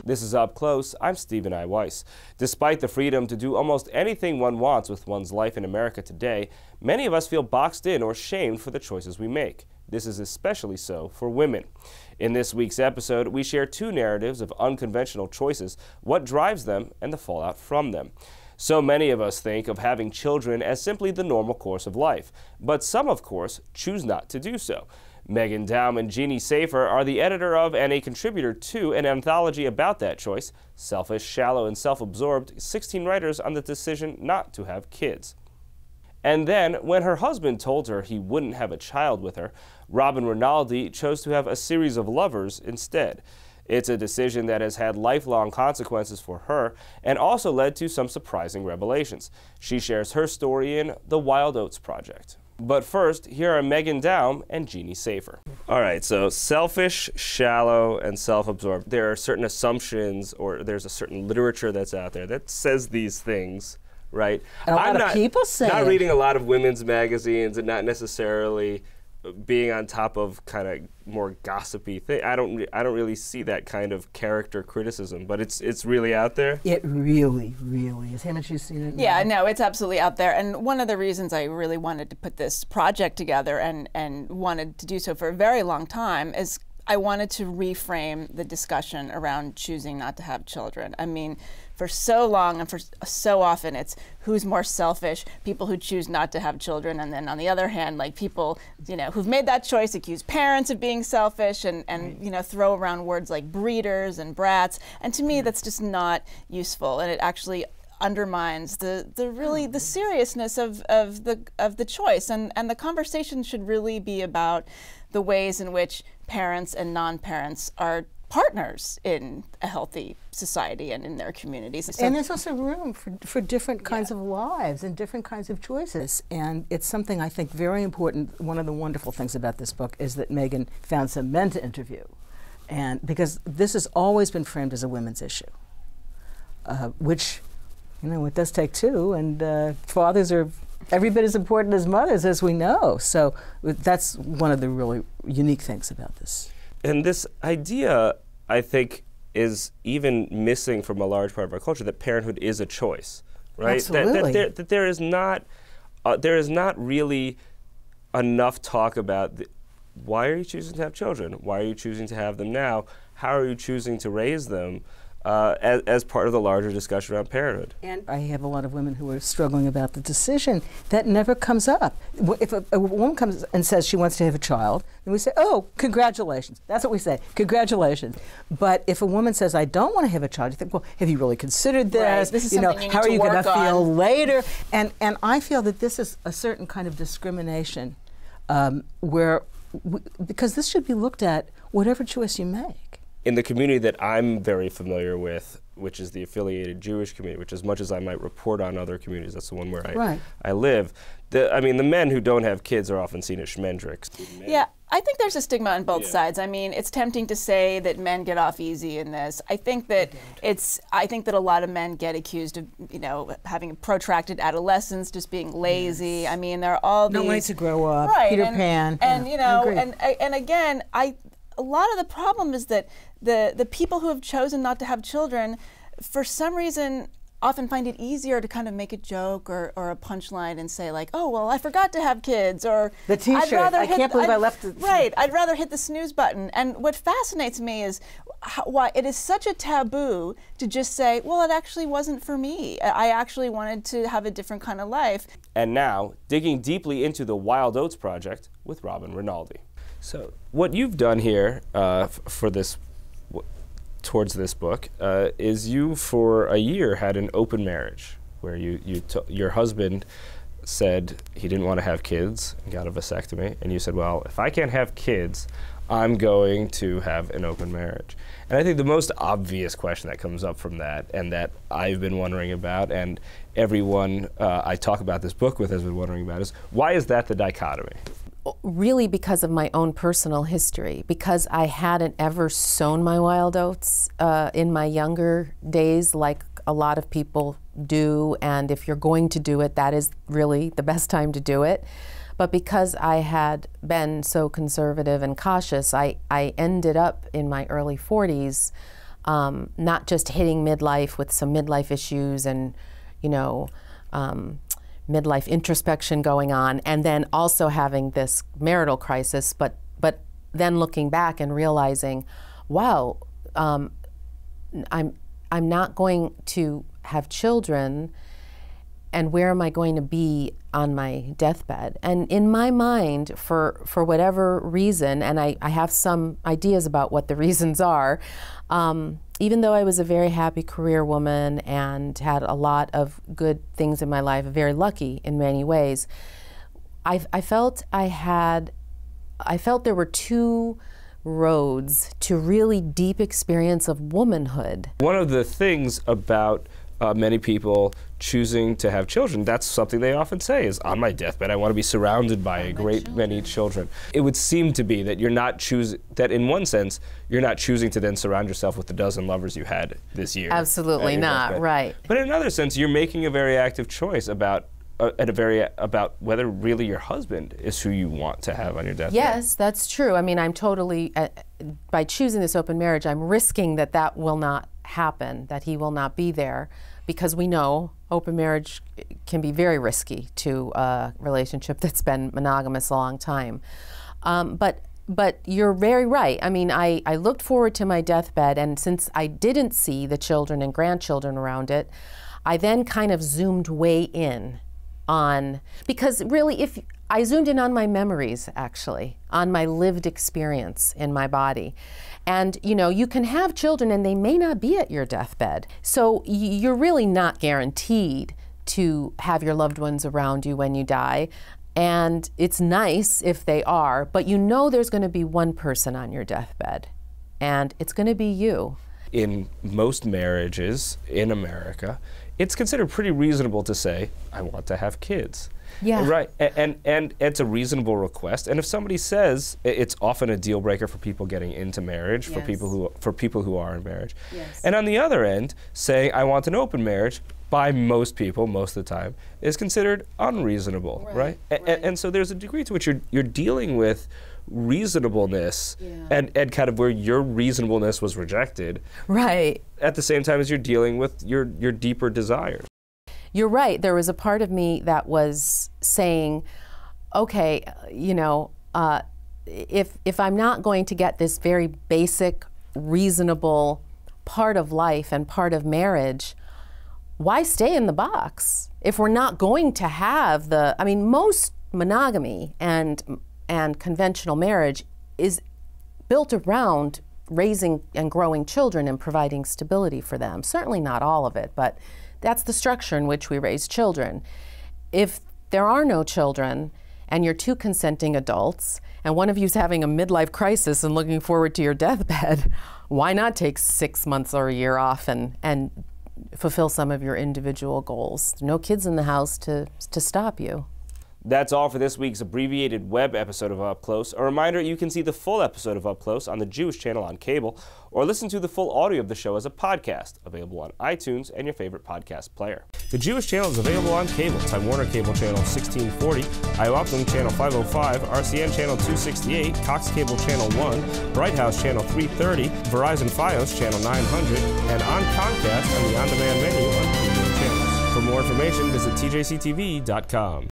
This is Up Close. I'm Stephen I. Weiss. Despite the freedom to do almost anything one wants with one's life in America today, many of us feel boxed in or shamed for the choices we make. This is especially so for women. In this week's episode, we share two narratives of unconventional choices, what drives them, and the fallout from them. So many of us think of having children as simply the normal course of life, but some, of course, choose not to do so. Meghan Daum and Jeanne are the editor of and a contributor to an anthology about that choice, Selfish, Shallow, and Self-Absorbed, 16 writers on the decision not to have kids. And then, when her husband told her he wouldn't have a child with her, Rinaldi chose to have a series of lovers instead. It's a decision that has had lifelong consequences for her and also led to some surprising revelations. She shares her story in The Wild Oats Project. But first, here are Meghan Daum and Jeanne. All right, so selfish, shallow, and self-absorbed. There are certain assumptions, or there's a certain literature that's out there that says these things, right? And a lot of people say not reading a lot of women's magazines and not necessarily being on top of kind of more gossipy thing. I don't really see that kind of character criticism, but it's really out there. It really, really is. Haven't you seen it? Yeah, no, it's absolutely out there. And one of the reasons I really wanted to put this project together and wanted to do so for a very long time is I wanted to reframe the discussion around choosing not to have children. I mean, for so long and for so often it's who's more selfish, people who choose not to have children, and then on the other hand, like people, you know, who've made that choice accuse parents of being selfish and you know, throw around words like breeders and brats. And to me, that's just not useful, and it actually undermines the seriousness of the choice. And the conversation should really be about the ways in which parents and non-parents are partners in a healthy society and in their communities. So, and there's also room for different kinds of lives and different kinds of choices. And it's something I think very important. One of the wonderful things about this book is that Meghan found some men to interview. And because this has always been framed as a women's issue, which, you know, it does take two, and fathers are every bit as important as mothers, as we know. So that's one of the really unique things about this. And this idea, I think, is even missing from a large part of our culture, that parenthood is a choice, right? Absolutely. That there is not really enough talk about why are you choosing to have children? Why are you choosing to have them now? How are you choosing to raise them? As part of the larger discussion around parenthood. And I have a lot of women who are struggling about the decision. That never comes up. If a woman comes and says she wants to have a child, then we say, oh, congratulations. That's what we say, congratulations. But if a woman says, I don't want to have a child, you think, well, have you really considered this? Right. This is you know, something you how are need you to going to work on. feel later? And I feel that this is a certain kind of discrimination because this should be looked at whatever choice you make. In the community that I'm very familiar with, which is the affiliated Jewish community, which as much as I might report on other communities, that's the one where I live. The men who don't have kids are often seen as schmendricks. Yeah, I think there's a stigma on both sides. I mean, it's tempting to say that men get off easy in this. I think that a lot of men get accused of, you know, having a protracted adolescence, just being lazy. Yes. I mean, there are all these... No way to grow up, right, Peter Pan. And you know, and again, a lot of the problem is that the people who have chosen not to have children, for some reason, often find it easier to kind of make a joke or a punchline and say like, oh, well, I forgot to have kids, or the T-shirt, I can't believe I left it. Right, I'd rather hit the snooze button. And what fascinates me is why it is such a taboo to just say, well, it actually wasn't for me. I actually wanted to have a different kind of life. And now, digging deeply into the Wild Oats Project with Rinaldi. So what you've done here towards this book is you, for a year, had an open marriage where your husband said he didn't want to have kids and got a vasectomy, and you said, well, if I can't have kids, I'm going to have an open marriage. And I think the most obvious question that comes up from that, and that I've been wondering about, and everyone I talk about this book with has been wondering about, is why is that the dichotomy? Really because of my own personal history, because I hadn't ever sown my wild oats in my younger days like a lot of people do, and if you're going to do it, that is really the best time to do it. But because I had been so conservative and cautious, I ended up in my early 40s not just hitting midlife with some midlife issues and, you know, midlife introspection going on, and then also having this marital crisis, but then looking back and realizing, wow, I'm not going to have children, and where am I going to be on my deathbed? And in my mind, for whatever reason, and I have some ideas about what the reasons are, even though I was a very happy career woman and had a lot of good things in my life, very lucky in many ways, I felt there were two roads to really deep experience of womanhood. One of the things about many people choosing to have children, that's something they often say is, on my deathbed, I want to be surrounded by a great many children. It would seem to be that you're not choosing, that in one sense, you're not choosing to then surround yourself with the dozen lovers you had this year. Absolutely not, right. But in another sense, you're making a very active choice about about whether really your husband is who you want to have on your deathbed. Yes, that's true. I mean, I'm totally, by choosing this open marriage, I'm risking that will not happen, that he will not be there, because we know open marriage can be very risky to a relationship that's been monogamous a long time. But you're very right. I mean, I looked forward to my deathbed, and since I didn't see the children and grandchildren around it, I then kind of zoomed way in on, because really, if I zoomed in on my memories, actually, on my lived experience in my body. And you know, you can have children and they may not be at your deathbed. So you're really not guaranteed to have your loved ones around you when you die. And it's nice if they are, but you know there's going to be one person on your deathbed, and it's going to be you. In most marriages in America, it's considered pretty reasonable to say, I want to have kids. Yeah. Right, and it's a reasonable request. And if somebody says, it's often a deal breaker for people getting into marriage, Yes. for people who are in marriage. Yes. And on the other end, saying I want an open marriage, by most people, most of the time, is considered unreasonable, right? And so there's a degree to which you're dealing with reasonableness, and kind of where your reasonableness was rejected. Right. At the same time as you're dealing with your deeper desires. You're right. There was a part of me that was saying, okay, you know, if I'm not going to get this very basic, reasonable part of life and part of marriage, why stay in the box? If we're not going to have the, I mean, most monogamy and conventional marriage is built around raising and growing children and providing stability for them. Certainly not all of it, but that's the structure in which we raise children. If there are no children and you're two consenting adults and one of you's having a midlife crisis and looking forward to your deathbed, why not take 6 months or a year off and fulfill some of your individual goals? No kids in the house to stop you. That's all for this week's abbreviated web episode of Up Close. A reminder, you can see the full episode of Up Close on the Jewish channel on cable, or listen to the full audio of the show as a podcast, available on iTunes and your favorite podcast player. The Jewish channel is available on cable, Time Warner Cable Channel 1640, IOWTM Channel 505, RCN Channel 268, Cox Cable Channel 1, Bright House Channel 330, Verizon Fios Channel 900, and on Comcast on the on-demand menu on premium channels. For more information, visit tjctv.com.